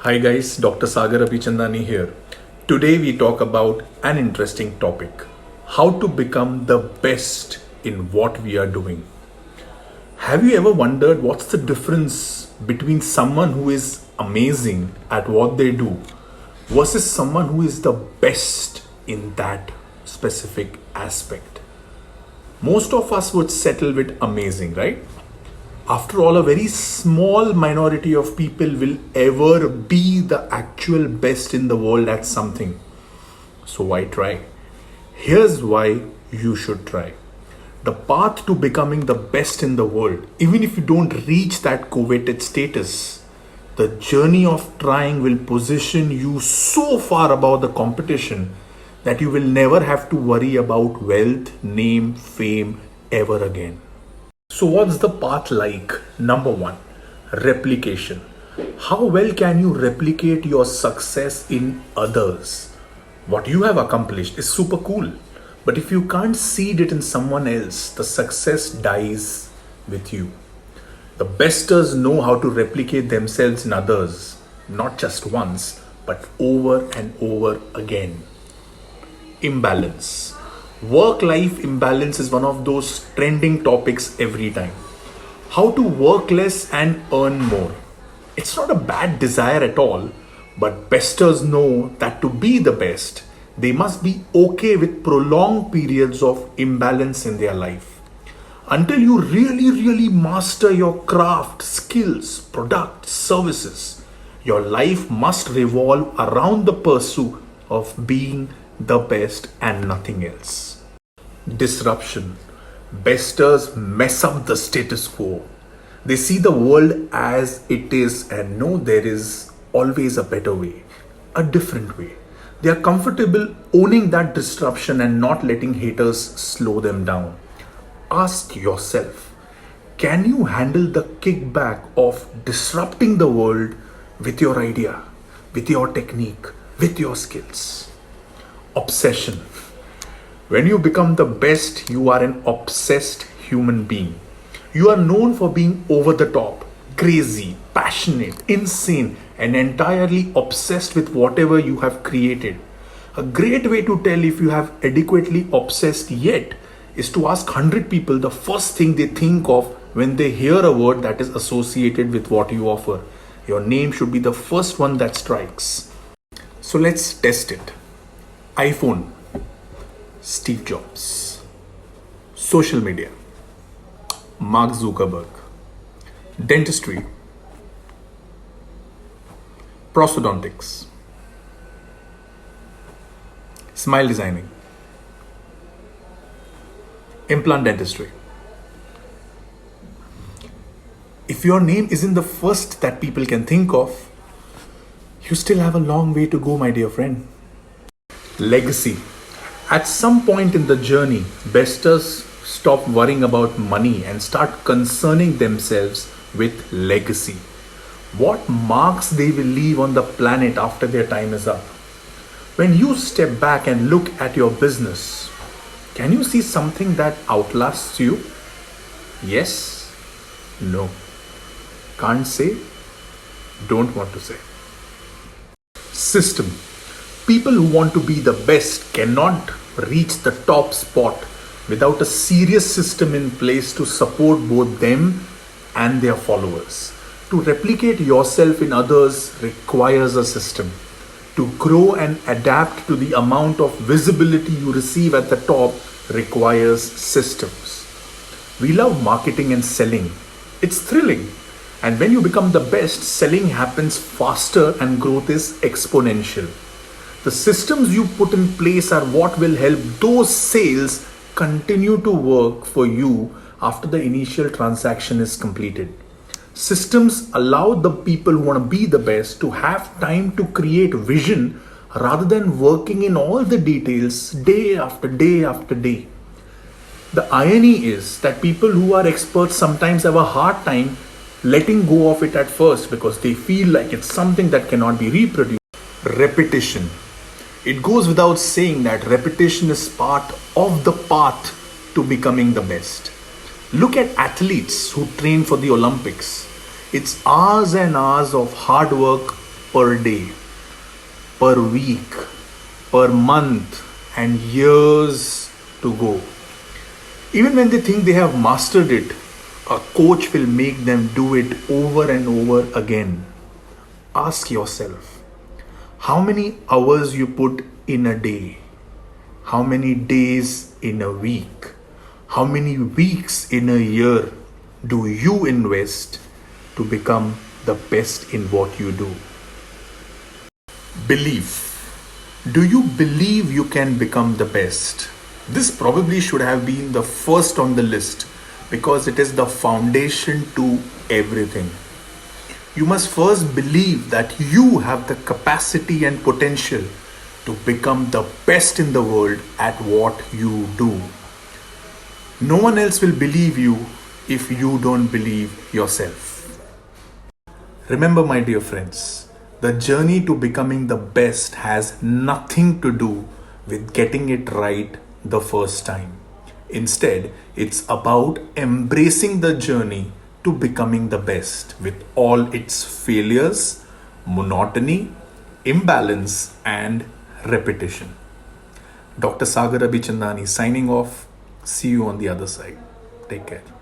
Hi guys, Dr. Sagar Abhichandani here. Today we talk about an interesting topic. How to become the best in what we are doing. Have you ever wondered what's the difference between someone who is amazing at what they do versus someone who is the best in that specific aspect? Most of us would settle with amazing, right? After all, a very small minority of people will ever be the actual best in the world at something. So why try? Here's why you should try. The path to becoming the best in the world, even if you don't reach that coveted status, the journey of trying will position you so far above the competition that you will never have to worry about wealth, name, fame ever again. So, what's the path like? Number one, replication. How well can you replicate your success in others? What you have accomplished is super cool, but if you can't seed it in someone else, the success dies with you. The besters know how to replicate themselves in others, not just once, but over and over again. Imbalance. Work-life imbalance is one of those trending topics every time. How to work less and earn more. It's not a bad desire at all, but besters know that to be the best, they must be okay with prolonged periods of imbalance in their life. Until you really master your craft, skills, products, services, your life must revolve around the pursuit of being the best and nothing else. Disruption. Besters mess up the status quo. They see the world as it is and know there is always a better way, a different way. They are comfortable owning that disruption and not letting haters slow them down. Ask yourself, can you handle the kickback of disrupting the world with your idea, with your technique, with your skills? Obsession. When you become the best, you are an obsessed human being. You are known for being over the top, crazy, passionate, insane, and entirely obsessed with whatever you have created. A great way to tell if you have adequately obsessed yet is to ask 100 people the first thing they think of when they hear a word that is associated with what you offer. Your name should be the first one that strikes. So let's test it. iPhone. Steve Jobs. Social media. Mark Zuckerberg. Dentistry. Prosthodontics. Smile designing. Implant dentistry. If your name isn't the first that people can think of, you still have a long way to go, my dear friend. Legacy. At some point in the journey, besters stop worrying about money and start concerning themselves with legacy. What marks they will leave on the planet after their time is up. When you step back and look at your business, can you see something that outlasts you? Yes? No? Can't say? Don't want to say. System. People who want to be the best cannot reach the top spot without a serious system in place to support both them and their followers. To replicate yourself in others requires a system. To grow and adapt to the amount of visibility you receive at the top requires systems. We love marketing and selling. It's thrilling. And when you become the best, selling happens faster and growth is exponential. The systems you put in place are what will help those sales continue to work for you after the initial transaction is completed. Systems allow the people who want to be the best to have time to create vision rather than working in all the details day after day after day. The irony is that people who are experts sometimes have a hard time letting go of it at first because they feel like it's something that cannot be reproduced. Repetition. It goes without saying that repetition is part of the path to becoming the best. Look at athletes who train for the Olympics. It's hours and hours of hard work per day, per week, per month, and years to go. Even when they think they have mastered it, a coach will make them do it over and over again. Ask yourself, how many hours you put in a day? How many days in a week? How many weeks in a year do you invest to become the best in what you do? Belief. Do you believe you can become the best? This probably should have been the first on the list because it is the foundation to everything. You must first believe that you have the capacity and potential to become the best in the world at what you do. No one else will believe you if you don't believe yourself. Remember, my dear friends, the journey to becoming the best has nothing to do with getting it right the first time. Instead, it's about embracing the journey to becoming the best with all its failures, monotony, imbalance, and repetition. Dr. Sagar Abhichandani signing off. See you on the other side. Take care.